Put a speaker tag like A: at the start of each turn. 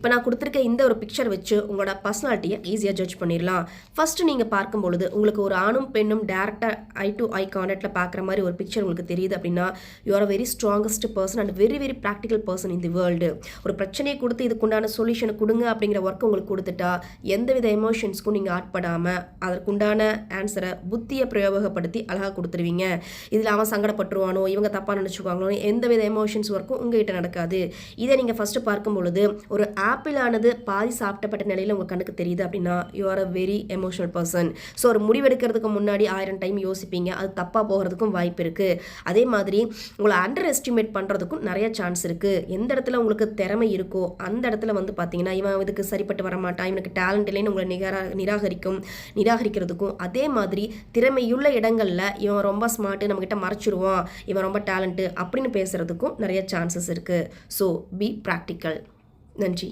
A: இப்போ நான் கொடுத்துருக்க இந்த ஒரு பிக்சர் வச்சு உங்களோட பர்சனாலிட்டியை ஈஸியாக ஜட்ஜ் பண்ணிடலாம். ஃபர்ஸ்ட் நீங்கள் பார்க்கும்பொழுது உங்களுக்கு ஒரு ஆணும் பெண்ணும் டேரெக்டாக ஐ டு ஐ கான்டாக்டில் பார்க்குற மாதிரி ஒரு பிக்சர் உங்களுக்கு தெரியுது அப்படின்னா, you are a very strongest person and very very practical person in the world. ஒரு பிரச்சனையை கொடுத்து இதுக்குண்டான சொல்யூஷனை கொடுங்க அப்படிங்கிற ஒர்க் உங்களுக்கு கொடுத்துட்டா எந்தவித எமோஷன்ஸ்க்கும் நீங்கள் ஆட்படாமல் அதற்குண்டான ஆன்சரை புத்தியை பிரயோகப்படுத்தி அழகாக கொடுத்துருவீங்க. இதில் அவன் சங்கடப்பட்டுருவானோ, இவங்க தப்பாக நினச்சிக்குவாங்களோ, எந்தவித எமோஷன்ஸ் ஒர்க்கும் உங்ககிட்ட நடக்காது. இதை நீங்கள் ஃபஸ்ட்டு பார்க்கும் பொழுது ஒரு ஆப்பிள் ஆனது பாதி சாப்பிட்டப்பட்ட நிலையில் உங்கள் கண்ணுக்கு தெரியுது அப்படின்னா, you are a very emotional person. So ஒரு முடிவெடுக்கிறதுக்கு முன்னாடி 1000 டைம் யோசிப்பீங்க. அது தப்பாக போகிறதுக்கும் வாய்ப்பு இருக்குது. அதே மாதிரி உங்களை அண்டர் எஸ்டிமேட் பண்ணுறதுக்கும் நிறைய சான்ஸ் இருக்குது. எந்த இடத்துல உங்களுக்கு திறமை இருக்கோ அந்த இடத்துல பார்த்தீங்கன்னா, இவன் இதுக்கு சரிப்பட்டு வர மாட்டான், இவனுக்கு டேலண்ட் இல்லைன்னு உங்களை நிராகரிக்கிறதுக்கும், அதே மாதிரி திறமையுள்ள இடங்களில் இவன் ரொம்ப ஸ்மார்ட்டு, நம்மகிட்ட மறைச்சிருவான், இவன் ரொம்ப டேலண்ட்டு அப்படின்னு பேசுகிறதுக்கும் நிறைய சான்சஸ் இருக்குது. So B practical. நன்றி.